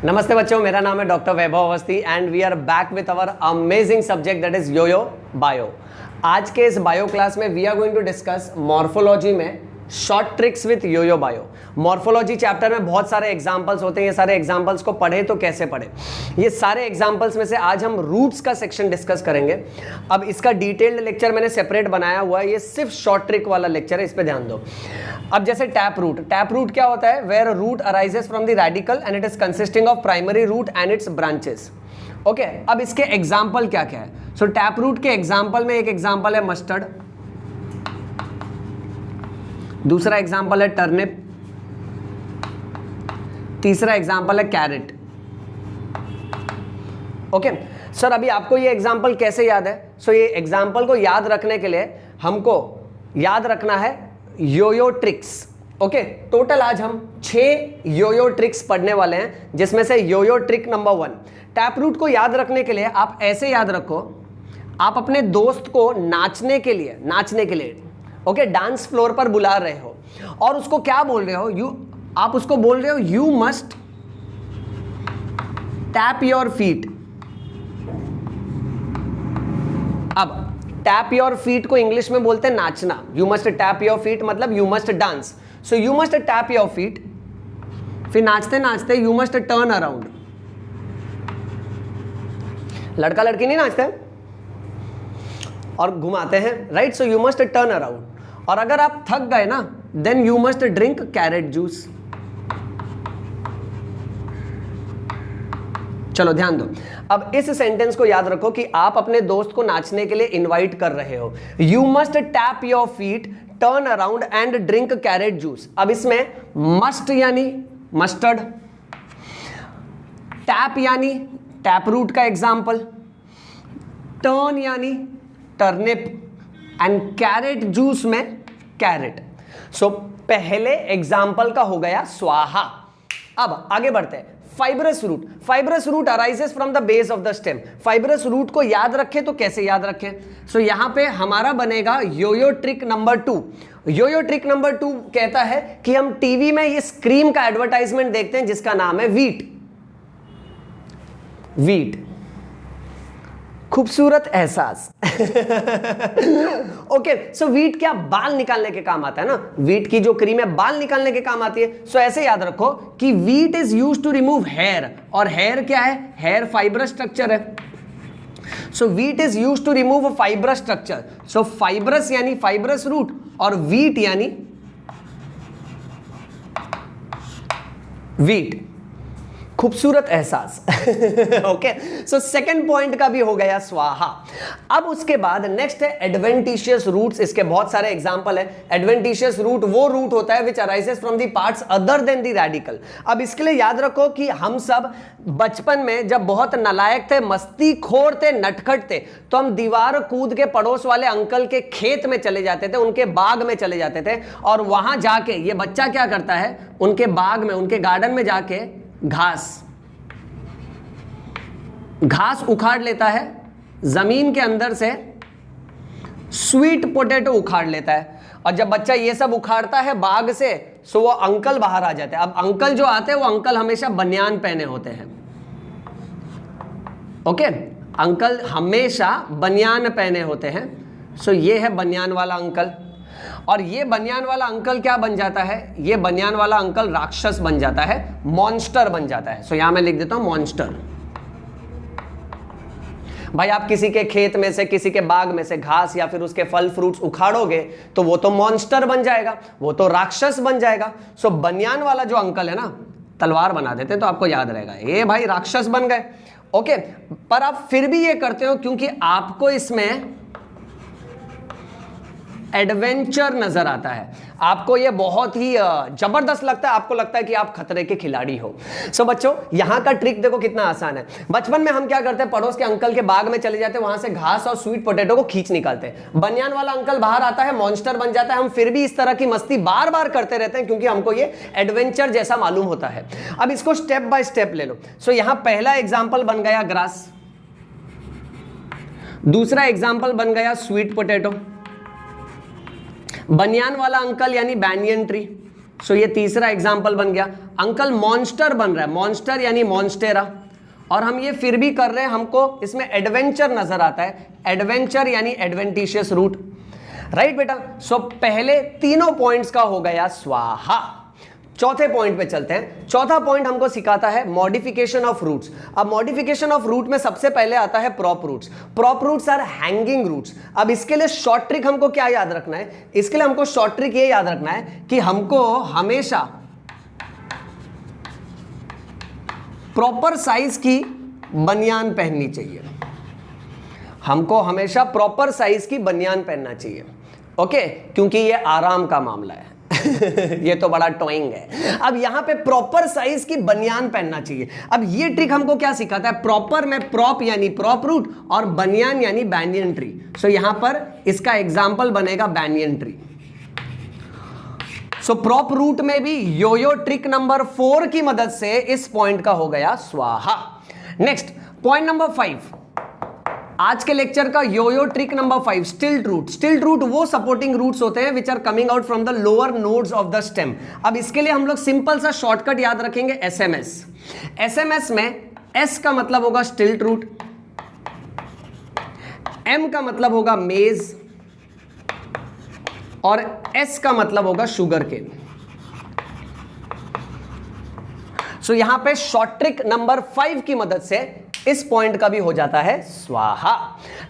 नमस्ते बच्चों, मेरा नाम है doctor Vaibhav Awasthi and we are back with our amazing subject that is Yoyo Bio. आज के इस बायो क्लास में we are going to discuss morphology में short tricks with Yoyo Bio. Morphology chapter में बहुत सारे एग्जांपल्स होते हैं, ये सारे एग्जांपल्स को पढ़े तो कैसे पढ़े। ये सारे एग्जांपल्स में से आज हम रूट्स का सेक्शन डिस्कस करेंगे। अब इसका डिटेल्ड लेक्चर मैंने सेपरेट बनाया हुआ है, ये सिर्फ शॉर्ट ट्रिक वाला लेक्चर है, इस पे ध्यान दो। अब जैसे टैप रूट क्या होता है? Where root arises from the radicle and it is consisting of primary root and its branches. Okay, अब इसके एग्जाम्पल क्या क्या है? सो टैप रूट के एग्जाम्पल में एक एग्जाम्पल है मस्टर्ड, दूसरा एग्जाम्पल है टर्निप, तीसरा एग्जाम्पल है कैरेट। ओके सर, अभी आपको ये एग्जाम्पल कैसे याद है? सो ये एग्जाम्पल को याद रखने के लिए हमको याद रखना है योयो ट्रिक्स। ओके, टोटल आज हम 6 योयो ट्रिक्स पढ़ने वाले हैं, जिसमें से yoyo trick number 1। Tap root को याद रखने के लिए आप ऐसे याद रखो, आप अपने दोस्त को नाचने के लिए ओके डांस फ्लोर पर बुला रहे हो और उसको क्या बोल रहे हो? आप उसको बोल रहे हो you must tap your feet. अब टैप योर फीट को इंग्लिश में बोलते हैं नाचना। You must tap your feet मतलब you must dance. So you must tap your feet, फिर नाचते नाचते यू मस्ट टर्न अराउंड। लड़का लड़की नहीं नाचते और घुमाते हैं, right? So you must turn around. और अगर आप थक गए ना, then you must drink carrot juice. चलो ध्यान दो। अब इस सेंटेंस को याद रखो कि आप अपने दोस्त को नाचने के लिए इनवाइट कर रहे हो। You must tap your feet, turn around and drink carrot juice. अब इसमें मस्ट यानी मस्टर्ड, टैप यानी टैप रूट का एग्जाम्पल, टर्न यानी टर्निप एंड कैरेट जूस में कैरेट। सो पहले एग्जाम्पल का हो गया स्वाहा। अब आगे बढ़ते हैं। Fibrous root arises from the base of the stem. Fibrous root को याद रखें तो कैसे याद रखें? सो यहां पे हमारा बनेगा yoyo trick number 2। Yoyo trick number 2 कहता है कि हम टीवी में ये स्क्रीम का एडवर्टाइजमेंट देखते हैं जिसका नाम है वीट। खूबसूरत एहसास। ओके, सो वीट क्या बाल निकालने के काम आता है ना? वीट की जो क्रीम है बाल निकालने के काम आती है। सो ऐसे याद रखो कि Veet is used to remove hair. और हेयर क्या है? हेयर फाइब्रस स्ट्रक्चर है। So Veet is used to remove fibrous structure. So fibrous यानी फाइब्रस रूट और वीट यानी वीट, खूबसूरत एहसास। ओके, सो सेकंड पॉइंट का भी हो गया स्वाहा। अब उसके बाद नेक्स्ट है एडवेंटिशियस रूट्स। इसके बहुत सारे एग्जांपल है। एडवेंटिशियस रूट वो रूट होता है which arises from the parts other than the radicle. अब इसके लिए याद रखो कि हम सब बचपन में जब बहुत नालायक थे, मस्तीखोर थे, नटखट थे, तो हम दीवार कूद के पड़ोस वाले अंकल के खेत में चले जाते थे, उनके बाग में चले जाते थे और वहां जाके ये बच्चा क्या करता है? उनके बाग में, उनके गार्डन में जाके घास उखाड़ लेता है, जमीन के अंदर से स्वीट पोटैटो उखाड़ लेता है। और जब बच्चा ये सब उखाड़ता है बाग से, सो वो अंकल बाहर आ जाते हैं। अब अंकल जो आते हैं वो अंकल हमेशा बनियान पहने होते हैं। ओके, अंकल हमेशा बनियान पहने होते हैं। सो ये है बनियान वाला अंकल। और ये बनियान वाला अंकल क्या बन जाता है? ये बनियान वाला अंकल राक्षस बन जाता है, मॉन्स्टर बन जाता है। सो यहां मैं लिख देता हूं मॉन्स्टर। भाई आप किसी के खेत में से, किसी के बाग में से घास या फिर उसके फल फ्रूट्स उखाड़ोगे तो वो तो मॉन्स्टर बन जाएगा, वो तो राक्षस बन जाएगा। सो बनियान वाला जो अंकल है ना, तलवार बना देते हैं तो आपको याद रहेगा, ये भाई राक्षस बन गए। ओके, पर आप फिर भी ये करते हो क्योंकि आपको इसमें एडवेंचर नजर आता है, आपको ये बहुत ही जबरदस्त लगता है, आपको लगता है कि आप खतरे के खिलाड़ी हो। सो बच्चों, यहां का ट्रिक देखो कितना आसान है। बचपन में हम क्या करते हैं? पड़ोस के अंकल के बाग में चले जाते हैं, वहां से घास और स्वीट पोटैटो को खींच निकालते हैं। बनियान वाला अंकल बाहर आता है, मॉन्स्टर बन जाता है। हम फिर भी इस तरह की मस्ती बार बार करते रहते हैं क्योंकि हमको ये एडवेंचर जैसा मालूम होता है। अब इसको स्टेप बाय स्टेप ले लो। सो यहां पहला एग्जाम्पल बन गया ग्रास, दूसरा एग्जाम्पल बन गया स्वीट पोटैटो, बनियान वाला अंकल यानी बैनियन ट्री, सो ये तीसरा एग्जाम्पल बन गया। अंकल मॉन्स्टर बन रहा है, मॉन्स्टर यानी मॉन्स्टेरा, और हम ये फिर भी कर रहे हैं, हमको इसमें एडवेंचर नजर आता है, एडवेंचर यानी एडवेंटिशियस रूट, राइट बेटा। सो पहले तीनों पॉइंट्स का हो गया स्वाहा। चौथे पॉइंट पे चलते हैं। चौथा पॉइंट हमको सिखाता है मॉडिफिकेशन ऑफ रूट्स। अब मॉडिफिकेशन ऑफ रूट में सबसे पहले आता है prop roots. Prop roots are hanging roots. अब इसके लिए शॉर्ट ट्रिक हमको क्या याद रखना है? इसके लिए हमको शॉर्ट ट्रिक ये याद रखना है कि हमको हमेशा प्रॉपर साइज की बनियान पहननी चाहिए। हमको हमेशा प्रॉपर साइज की बनियान पहनना चाहिए, ओके, क्योंकि ये आराम का मामला है। ये तो बड़ा टॉइंग है। अब यहां पे प्रॉपर साइज की बनियान पहनना चाहिए। अब ये ट्रिक हमको क्या सिखाता है? प्रॉपर में प्रॉप यानी प्रॉप रूट और बनियान यानी बैनियन ट्री। सो यहां पर इसका एग्जांपल बनेगा बैनियन ट्री। सो प्रॉप रूट में भी योयो ट्रिक नंबर 4 की मदद से इस पॉइंट का हो गया स्वाहा। नेक्स्ट पॉइंट नंबर 5, आज के लेक्चर का योयो ट्रिक नंबर 5, स्टिल्ट रूट। स्टिल्ट रूट वो सपोर्टिंग रूट्स होते हैं which are coming out from the lower nodes of the stem. अब इसके लिए हम लोग सिंपल सा शॉर्टकट याद रखेंगे, एसएमएस। एसएमएस में एस का मतलब होगा स्टिल्ट रूट, एम का मतलब होगा मेज और एस का मतलब होगा शुगर केन। सो यहां पे शॉर्ट ट्रिक नंबर 5 की मदद से इस पॉइंट का भी हो जाता है स्वाहा।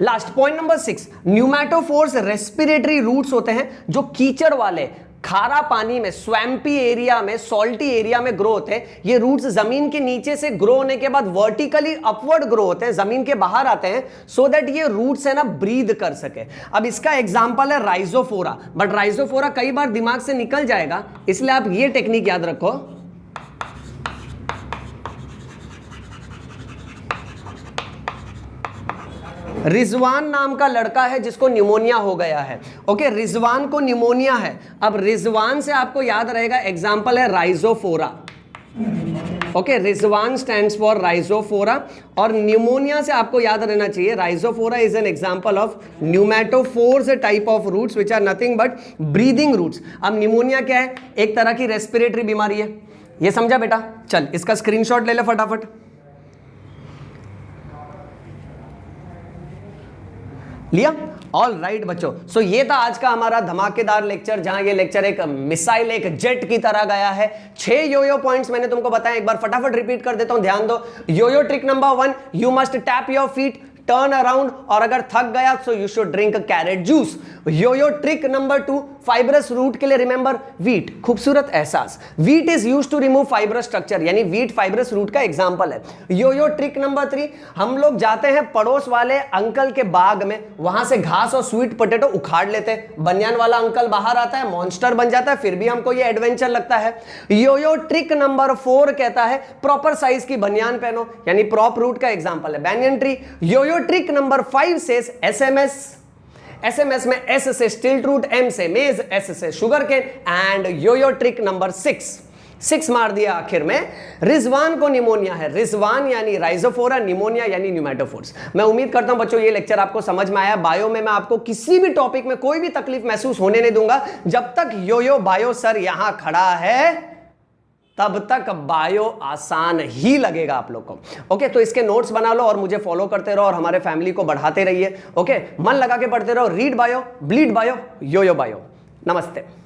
Last point number 6, pneumatophores respiratory roots होते हैं जो कीचड़ वाले खारा पानी में, स्वैम्पी एरिया में, सॉल्टी एरिया में ग्रो होते हैं। ये रूट्स जमीन के नीचे से ग्रो होने के बाद वर्टिकली अपवर्ड ग्रो होते हैं, जमीन के बाहर आते हैं, सो दैट ये रूट्स है ना ब्रीद कर सके। अब इसका एग्जांपल है राइजोफोरा, बट राइजोफोरा कई बार दिमाग से निकल जाएगा, इसलिए आप ये टेक्निक याद रखो। रिजवान नाम का लड़का है जिसको निमोनिया हो गया है, ओके, रिजवान को निमोनिया है। अब रिजवान से आपको याद रहेगा, एग्जांपल है rhizophora, okay, Rizwan stands for rhizophora, और निमोनिया से आपको याद रहना चाहिए rhizophora is an example of pneumatophores type of roots which are nothing but breathing roots. अब निमोनिया क्या है? एक तरह की रेस्पिरेटरी बीमारी है, ये समझा बेटा? चल इसका स्क्रीनशॉट ले ले फटाफट। लिया? ऑल राइट बच्चों, सो ये था आज का हमारा धमाकेदार लेक्चर, जहां ये लेक्चर एक मिसाइल, एक जेट की तरह गया है। 6 योयो पॉइंट्स मैंने तुमको बताया, एक बार फटाफट रिपीट कर देता हूं, ध्यान दो। Yoyo trick number 1, you must tap your feet, turn around, और अगर थक गया so you should drink carrot juice. Yoyo trick number 2, fibrous root के लिए रिमेंबर वीट, खूबसूरत एहसास। Wheat is used to remove fibrous structure, यानी वीट फाइब्रस रूट का एग्जांपल है। योयो ट्रिक नंबर 3, हम लोग जाते हैं पड़ोस वाले अंकल के बाग में, वहां से घास और स्वीट पोटैटो उखाड़ लेते हैं, बनियान वाला अंकल बाहर आता है, मॉन्स्टर बन जाता है, फिर भी हमको ये एडवेंचर लगता है। योयो ट्रिक नंबर 4 कहता है प्रॉपर साइज की बनियान पहनो, यानी प्रॉप रूट का एग्जांपल है banyan tree. Yoyo trick number 5 से एसएमएस, एसएमएस में एस से स्टिल्ट रूट, एम से मेज, एस से sugarcane, and yoyo trick number 6 मार दिया आखिर में। रिजवान को निमोनिया है, रिजवान यानी राइजोफोरा, निमोनिया यानी न्यूमैटोफोर्स। मैं उम्मीद करता हूं बच्चों ये लेक्चर आपको समझ में आया। बायो में मैं आपको किसी भी टॉपिक में कोई भी तकलीफ महसूस होने नहीं दूंगा, जब तक योयो बायो सर यहां खड़ा है तब तक बायो आसान ही लगेगा आप लोग को, ओके। तो इसके नोट्स बना लो और मुझे फॉलो करते रहो और हमारे फैमिली को बढ़ाते रहिए, ओके। मन लगा के पढ़ते रहो, read bio, bleed bio, yoyo bio. नमस्ते।